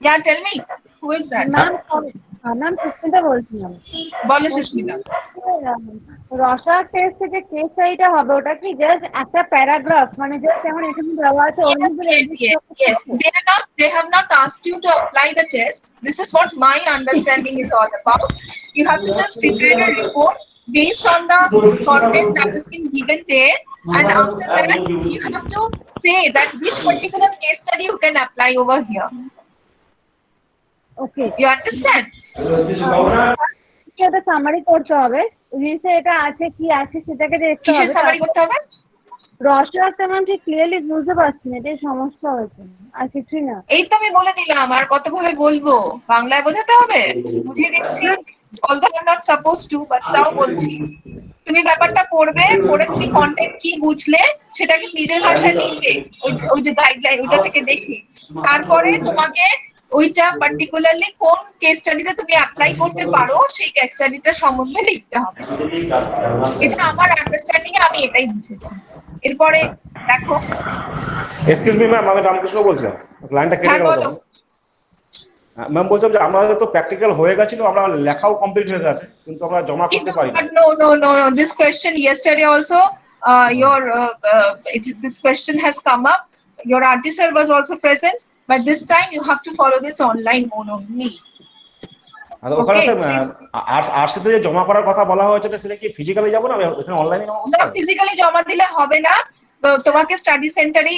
Yeah, tell me, who is that? Ma'am Susmita বলছিলাম। বলো সুস্মিতা। রসার টেস্টে যে case স্টাডিটা হবে, ওটা কি just একটা paragraph, মানে just যেমন এখানে দেওয়া আছে ওর মধ্যে? Yes. They have not asked you to apply the test. This is what my understanding is all about. You have to just prepare a report based on the content that has been given there, and after that you have to say that which particular case study you can apply over here. Okay, You understand? এটা summary করতে হবে, জিনিসে এটা আছে কি আছে সেটাকে দেখতে কিসের হবে। সামারি করতে হবে? রসাটা ম্যাম ঠিক ক্লিয়ারলি বুঝতে পারছি না, এটাই সমস্যা হয়েছে, আর কিছুই না। এই তো আমি বলে দিলাম, আর কত ভাবে বলবো? বাংলায় বোঝাতে হবে? বুঝিয়ে দিচ্ছি, although I'm not supposed to, but তাও বলছি। তুমি ব্যাপারটা পড়বে, পড়ে তুমি কন্টেন্ট কি বুঝলে সেটাকে নিজের ভাষায় লিখবে, ওই যে গাইডলাইন ওইটা থেকে দেখে। তারপরে তোমাকে ওইটা পার্টিকুলারলি কোন কেস স্টাডিতে তুমি অ্যাপ্লাই করতে পারো সেই কেস স্টাডিটার সম্বন্ধে লিখতে হবে। এটা আমার আন্ডারস্ট্যান্ডিং এ আমি এটাই বুঝেছি। এরপরে দেখো। এক্সকিউজ মি ম্যাম, আমি রামকৃষ্ণ বলছিলাম, লাইনটা কেটে গেল তো। ম্যাম বলছিলাম যে আমাদের তো প্র্যাকটিক্যাল হয়ে গেছিল, আমরা লেখাও কমপ্লিট হয়ে গেছে, কিন্তু আমরা জমা করতে পারি না। No. This question yesterday also, this question has come up. Your auntie sir was also present, but this time you have to follow this online mode only. আর ওখানে স্যার আরসিতে যে জমা করার কথা বলা হয়েছে, সেটা কি ফিজিক্যালি যাব না এখানে অনলাইনে জমা করতে হবে? না, ফিজিক্যালি জমা দিলে হবে না। তো তোমাকে স্টাডি সেন্টারে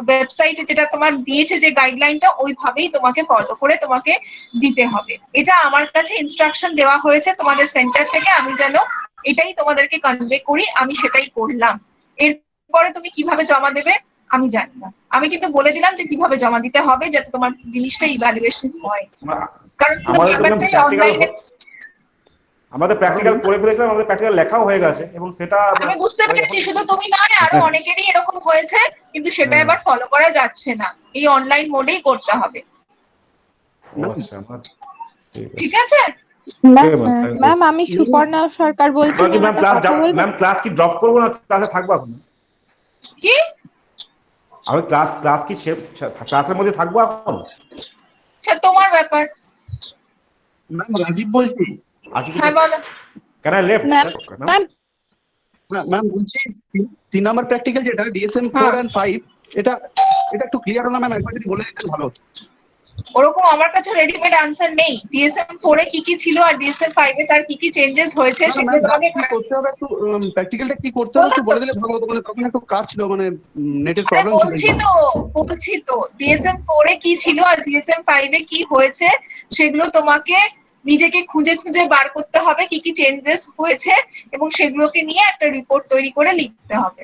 ওয়েবসাইটে যেটা তোমার দিয়েছে যে গাইডলাইনটা, ওইভাবেই তোমাকে ফলো করে তোমাকে দিতে হবে। এটা আমার কাছে ইনস্ট্রাকশন দেওয়া হয়েছে তোমাদের সেন্টার থেকে, আমি যেন এটাই তোমাদেরকে কনভে করি, আমি সেটাই করলাম। এরপরে তুমি কিভাবে জমা দেবে আমি জানি না, আমি কিন্তু বলে দিলাম যে কিভাবে জমা দিতে হবে যাতে তোমার জিনিসটা ইভ্যালুয়েশন হয়। কারণ ব্যাপারটাই অনলাইনে। আমাদের প্র্যাকটিক্যাল করে ফেলেছিলাম, আমাদের প্র্যাকটিক্যাল লেখাও হয়ে গেছে এবং সেটা আমি বুঝতে পেরেছি, শুধু তুমি নয় আরো অনেকেরই এরকম হয়েছে, কিন্তু সেটা এবার ফলো করা যাচ্ছে না, এই অনলাইন মোডেই করতে হবে। আচ্ছা ঠিক আছে ম্যাম আমি সুপর্ণা সরকার বলছি। ম্যাম ক্লাস কি ড্রপ করবো না ক্লাসে থাকবো এখন? কি আমি ক্লাস কি ক্লাসের মধ্যে থাকবো এখন? সে তোমার ব্যাপার। ম্যাম রাজীব বলছি। হ্যাঁ বলো। Can I left ma'am ma'am বলছি 3 নাম্বার প্র্যাকটিক্যাল যেটা DSM 4 and 5 এটা একটু ক্লিয়ার হলো ম্যাম, একবার যদি বলে দিতেন ভালো হতো। ওরকম আমার কাছে রেডিমেড আনসার নেই। DSM 4 এ কি কি ছিল আর DSM 5 এ তার কি কি চেঞ্জেস হয়েছে সেগুলো তোমাকে করতে হবে, একটু প্র্যাকটিক্যালটা কি করতে হবে একটু বলে দিলে ভালো হতো, মানে তখন একটু কাজ ছিল, মানে নেটের প্রবলেম ছিল। বলছি তো DSM 4 এ কি ছিল আর DSM 5 এ কি হয়েছে সেগুলো তোমাকে নিজেকে খুঁজে খুঁজে বার করতে হবে, কি কি চেঞ্জেস হয়েছে, এবং সেগুলোকে নিয়ে একটা রিপোর্ট তৈরি করে লিখতে হবে।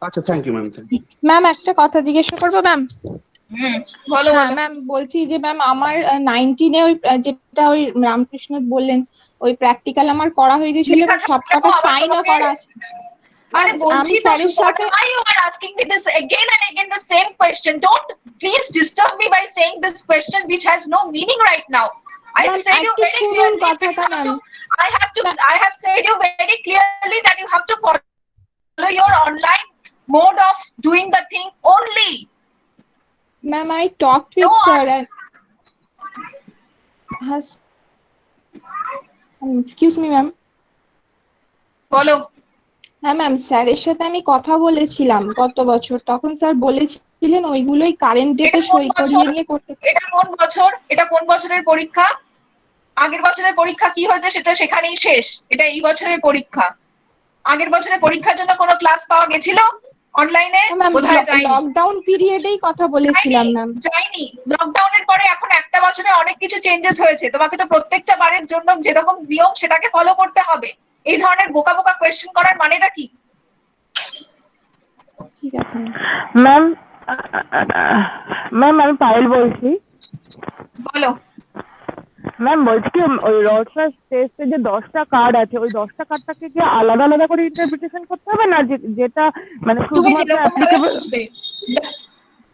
আচ্ছা থ্যাংক ইউ ম্যাম। ম্যাম একটা কথা জিজ্ঞাসা করবো ম্যাম? বলো। হ্যাঁ ম্যাম বলছি যে ম্যাম আমার 19 এ ওই যেটা ওই রামকৃষ্ণ বললেন ওই প্র্যাকটিক্যাল আমার করা হয়ে গেছিল, সবকটা সাইনও করা আছে। আরে বলছি তো Suparna, why you are asking me this again and again the same question? Don't please disturb me by saying this question which has no meaning right now. I have said you very clearly. I have said you very clearly that you have to follow your online mode of doing the thing only. Ma'am, I talked with sir and has excuse me ma'am. বলো। হ্যাঁ ma'am স্যারের সাথে আমি কথা বলেছিলাম গত বছর, তখন স্যার বলেছিলেন ওইগুলোই কারেন্ট ডেটে সই করিয়ে নিয়ে করতে। এটা কোন বছরের পরীক্ষা? আগের বছরের পরীক্ষা কি হয়েছে সেটা সেখানেই শেষ, এটা এই বছরের পরীক্ষা। আগের বছরের পরীক্ষার জন্য কোনো ক্লাস পাওয়া গেছিল অনলাইনে? বোধহয় যায়নি। লকডাউন পিরিয়ডেই কথা বলেছিলাম ম্যাম। যায়নি। লকডাউনের পরে এখন একটা বছরে অনেক কিছু চেঞ্জেস হয়েছে, তোমাকে তো প্রত্যেকটা বারের জন্য যেরকম নিয়ম সেটাকে ফলো করতে হবে। এই ধরনের বোকা বোকা কোয়েশ্চেন করার মানেটা কি? ঠিক আছে ম্যাম। আমি পায়েল বলছি। বলো। ম্যাম বলছি কি ওই রডসাস টেস্টে যে 10টা কার্ড আছে ওই 10টা কার্ডটাকে কি আলাদা আলাদা করে ইন্টারপ্রিটেশন করতে হবে না, যেটা মানে শুধুমাত্র অ্যাপ্লিকেবল?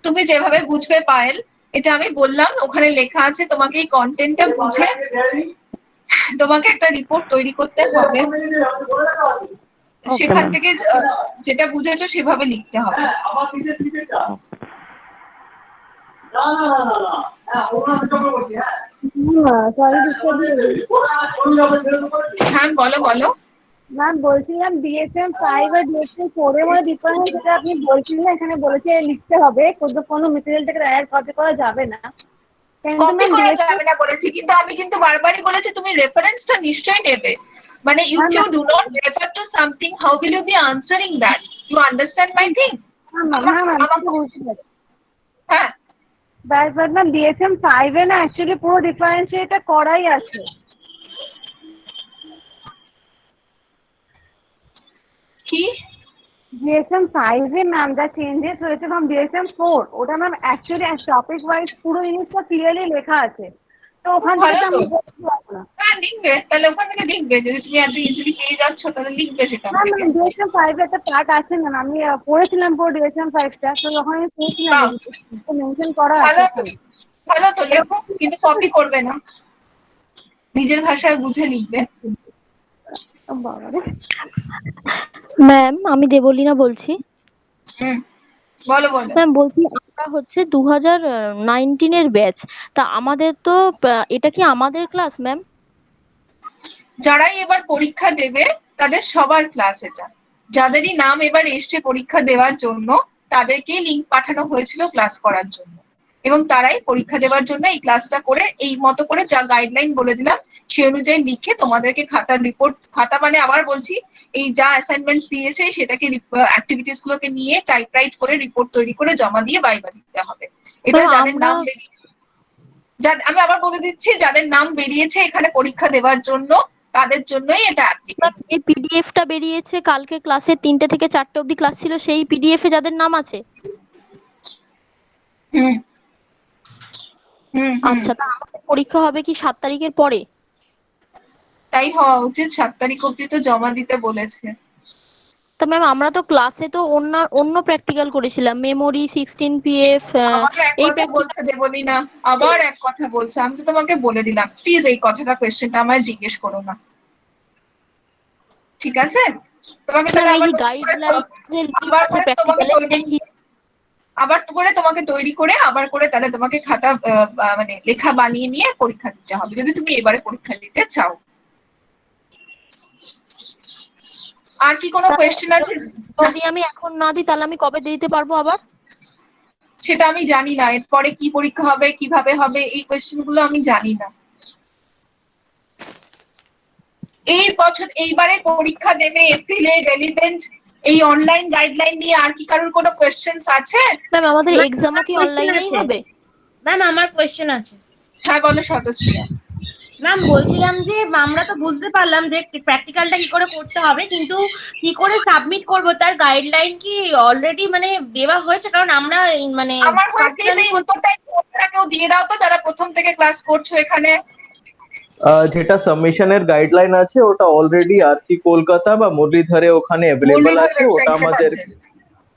তুমি যেভাবে বুঝবে পায়েল, এটা আমি বললাম ওখানে লেখা আছে, তোমাকে এই কন্টেন্টটা বুঝে তোমাকে একটা রিপোর্ট তৈরি করতে হবে, সেখান থেকে যেটা বুঝেছো সেভাবে লিখতে হবে। হ্যাঁ বলো। ম্যাম বলছিলাম DSM 5 আর DSM 4 এর মধ্যে ডিফারেন্স যেটা আপনি বলছিলেন, এখানে বলেছে লিখতে হবে, কোনো মেটেরিয়ালটাকে ডাইরেক্ট কপি করা যাবে না। কপি করা যাবে না বলেছি, কিন্তু আমি কিন্তু বারবারই বলেছি তুমি রেফারেন্সটা নিশ্চয়ই নেবে। মানে if you do not refer to something, how will you be answering that? You understand my thing? হ্যাঁ বাট ম্যাম DSM 5 এ না অ্যাকচুয়ালি পুরো ডিফারেন্সিয়েটটা করাই আছে। কি DSM 5 এ ম্যাম যা চেঞ্জেস হয়েছে ফ্রম DSM 4, ওটা ম্যাম অ্যাকচুয়ালি টপিক ওয়াইজ পুরো জিনিসটা ক্লিয়ারলি লেখা আছে, তো ওখান থেকে আমি বলতে পারবো না। হ্যাঁ লিখবে, তাহলে ওখান থেকে লিখবে, যদি তুমি এত ইজিলি পেয়ে যাচ্ছ তাহলে লিখবে সেটা। ম্যাম DSM 5 একটা পার্ট আছে ম্যাম, আমি পড়েছিলাম পুরো DSM 5টা, তো যখন আমি পড়ছিলাম মেনশন করা আছে। ভালো তো লেখো, কিন্তু কপি করবে না, নিজের ভাষায় বুঝে লিখবে। ম্যাম আমি দেবলীনা বলছি। বলো। ম্যাম বলছি আমরা হচ্ছে 2019 এর ব্যাচ, তা আমাদের তো এটা কি আমাদের ক্লাস ম্যাম? যারাই এবার পরীক্ষা দেবে তাদের সবার ক্লাস এটা, যাদেরই নাম এবার এসছে পরীক্ষা দেওয়ার জন্য তাদেরকেই লিংক পাঠানো হয়েছিল ক্লাস করার জন্য, এবং তারাই পরীক্ষা দেওয়ার জন্য এই ক্লাসটা করে এই মতো করে যা গাইডলাইন বলে দিলাম সেই অনুযায়ী লিখে তোমাদেরকে খাতার রিপোর্ট, খাতা মানে আবার বলছি এই যা অ্যাসাইনমেন্টস দিয়েছে সেটাকে অ্যাক্টিভিটিস গুলোকে নিয়ে টাইপরাইট করে রিপোর্ট তৈরি করে জমা দিয়ে ভাইভা দিতে হবে। এটা যাদের নাম আমি আবার বলে দিচ্ছি, যাদের নাম বেরিয়েছে এখানে পরীক্ষা দেওয়ার জন্য তাদের জন্যই এটা অ্যাপ্লিকেবল। এই পিডিএফটা বেরিয়েছে কালকে ক্লাসে 3টে থেকে 4টে অবধি ক্লাস ছিল, সেই পিডিএফ এ যাদের নাম আছে। আচ্ছা, তা আমাদের পরীক্ষা হবে কি 7 তারিখের পরে? তাই হওয়া উচিত, 7 তারিখ অব্দি তো জমা দিতে বলেছে। তো ম্যাম আমরা তো ক্লাসে তো অন্য প্র্যাকটিক্যাল করেছিলাম, মেমোরি 16 PF আবার এক এই কথা বলছে দেবলীনা, আবার এক কথা বলছে। আমি তো তোমাকে বলে দিলাম, প্লিজ এই কথাটা কোয়েশ্চেনটা আমায় জিজ্ঞেস করো না, ঠিক আছে? তোমাকে তাহলে এই আবার যে গাইডলাইন আবার করে তোমাকে দেখি আবার করে তোমাকে তৈরি করে আবার করে তাহলে তোমাকে খাতা মানে লেখা বানিয়ে নিয়ে পরীক্ষা দিতে হবে, যদি তুমি এবারে পরীক্ষা দিতে চাও। আর কি কোনো কোয়েশ্চেন আছে? যদি আমি এখন না দিই তাহলে আমি কবে দিতে পারবো আবার? সেটা আমি জানি না, এরপরে কি পরীক্ষা হবে কিভাবে হবে এই কোয়েশ্চেন গুলো আমি জানি না। এই বছর এইবারে পরীক্ষা দেবে এপ্রিলে রেলিভেন্ট এই অনলাইন গাইডলাইন নিয়ে আর কি কারোর কোনো কোয়েশ্চেনস আছে? ম্যাম আমাদের এক্সামও কি অনলাইনেই হবে? ম্যাম আমার কোয়েশ্চেন আছে। হ্যাঁ বলো সদস্যা। ম্যাম বলছিলাম যে আমরা তো বুঝতে পারলাম যে প্র্যাকটিক্যালটা কি করে করতে হবে, কিন্তু কি করে সাবমিট করব তার গাইডলাইন কি অলরেডি মানে দেওয়া হয়েছে? কারণ আমরা মানে আমার হয়ে প্লিজ এই উত্তরটাই কেউ দিয়ে দাও তো, যারা প্রথম থেকে ক্লাস করছো এখানে। যেটা সাবমিশনের গাইডলাইন আছে ওটা অলরেডি আরসি কলকাতা বা মুরলীধরে ওখানে অ্যাভেলেবল আছে, ওটা আমাদের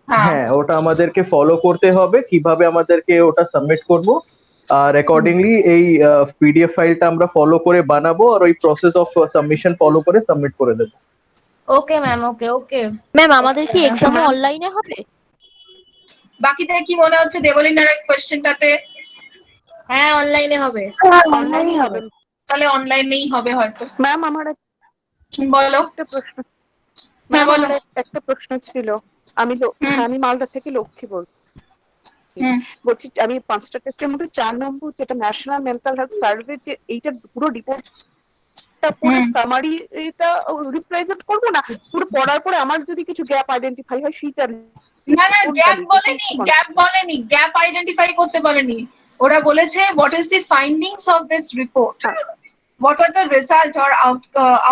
হ্যাঁ ওটা আমাদেরকে ফলো করতে হবে কিভাবে আমাদেরকে ওটা সাবমিট করব, আর অ্যাকর্ডিংলি এই পিডিএফ ফাইলটা আমরা ফলো করে বানাবো আর ওই প্রসেস অফ সাবমিশন ফলো করে সাবমিট করে দেব। ওকে ম্যাম, ওকে ওকে ম্যাম আমাদের কি এক্সাম অনলাইনে হবে? বাকিদের কি মনে হচ্ছে দেবলীনার এই কোশ্চেনটাতে? হ্যাঁ অনলাইনে হবে। অনলাইনেই হবে, তাহলে অনলাইনেই হবে হয়তো। ম্যাম আমার বলো একটা প্রশ্ন। হ্যাঁ বলো। একটা প্রশ্ন ছিল। আমি মালদা থেকে লক্ষ্মী বলছি। বলছি আমি 5টা টেস্টের মধ্যে 4 নম্বর যেটা ন্যাশনাল মেন্টাল হেলথ সার্ভে, যে এইটা পুরো রিপোর্টটা পড়ে সামারি এটা রিপ্রেজেন্ট করব না, পুরো পড়ার পরে আমার যদি কিছু গ্যাপ আইডেন্টিফাই হয় সেটা না না গ্যাপ বলেনি, গ্যাপ আইডেন্টিফাই করতে বলেনি। ওরা বলেছে what is the findings of this report, what are the results or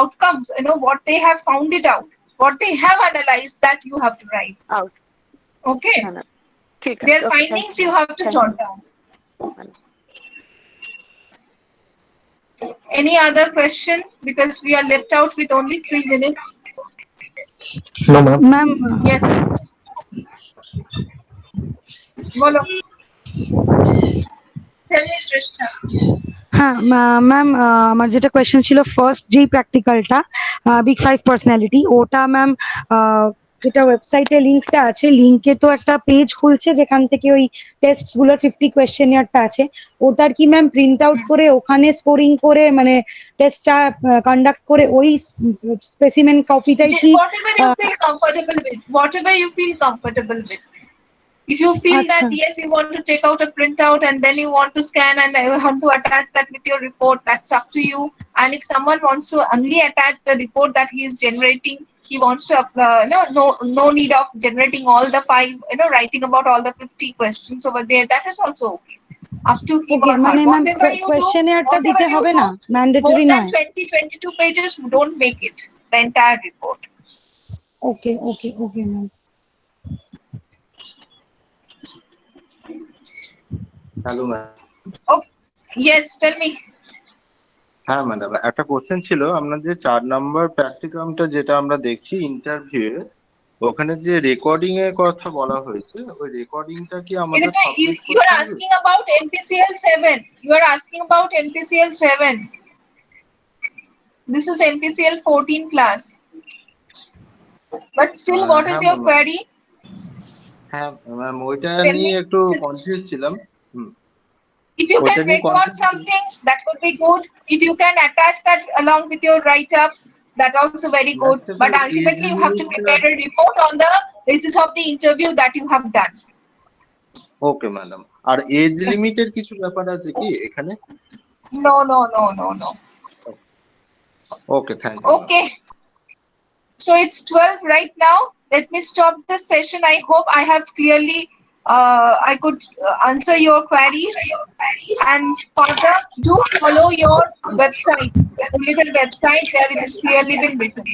outcomes, what they have found it out, what they have analyzed, that you have to write out. Okay, their findings you have to jot down. Any other question, because we are left out with only 3 minutes? No ma'am. Ma'am, yes bolo. Tell me Shrestha. হ্যাঁ ma'am, আমার যেটা question ছিল first যেই প্র্যাকটিক্যালটা big 5 personality, ওটা ma'am যেটা ওয়েবসাইটে লিংকটা আছে, লিংকে তো একটা পেজ খুলছে যেখান থেকে ওই টেস্টস গুলোর 50 কোয়েশ্চেনিয়ারটা আছে, ওটার কি ম্যাম প্রিন্ট আউট করে ওখানে স্কোরিং করে মানে টেস্টটা কন্ডাক্ট করে ওই স্পেসিমেন কপিটাই কি whatever you feel comfortable with. If you feel that yes you want to take out a printout and then you want to scan and you want to attach that with your report, that's up to you. And if someone wants to only attach the report that he is generating, he wants to no need of generating all the 5, writing about all the 50 questions over there, that is also okay. Up to him or her. মানে ma'am কোয়েশ্চেনিয়ারটা দিতে হবে না, mandatory নয়। 22 pages don't make it the entire report. Okay ma'am. Hello ma'am. Oh yes, tell me. হ্যাঁ madam, একটা question ছিল। আমরা যে 4 নম্বর প্র্যাকটিকামটা যেটা আমরা দেখছি ইন্টারভিউ, ওখানে যে রেকর্ডিং এর কথা বলা হয়েছে, ওই রেকর্ডিংটা কি আমাদের সাবমিট করতে হবে? You are asking about MPCL 7. You are asking about MPCL 7. This is MPCL 14 class. But still, what is your query? হ্যাঁ ম্যাম, ওইটা নিয়ে একটু কনফিউজ ছিলাম। If you can record something, that would be good. If you can attach that along with your write-up, that also very good. But ultimately, you have to prepare a report on the basis of the interview that you have done. Okay madam. আর age লিমিটের কিছু ব্যাপার আছে কি এখানে? No. Okay, thank you. Okay. So it's 12 right now. Let me stop this session. I hope I have clearly I could answer your queries, and further do follow your website, the little website, there it is clearly been written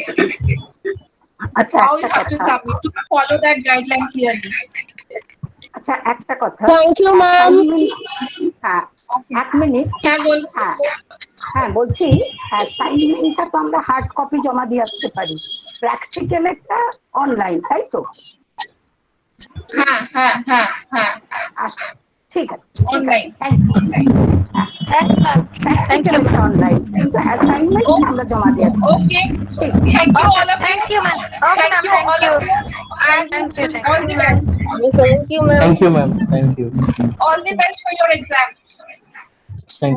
how you have to submit, to follow that guideline clearly. আচ্ছা একটা কথা। Thank you ma'am. হ্যাঁ 1 minute. হ্যাঁ বল। হ্যাঁ বলছি অ্যাসাইনমেন্টটা তো আমরা hard copy জমা দিয়ে আসতে পারি, প্র্যাকটিক্যালটা অনলাইন, তাই তো? হ্যাঁ হ্যাঁ হ্যাঁ হ্যাঁ আচ্ছা ঠিক আছে, অনলাইন। প্র্যাকটিক্যালটা অনলাইন, কিন্তু অ্যাসাইনমেন্ট আমরা জমা দিয়ে আসতে পারি। Okay. Thank you all of you. Thank you, ma'am. Thank you all of you. And all the best. Thank you, ma'am. Thank you. All the best for your exam.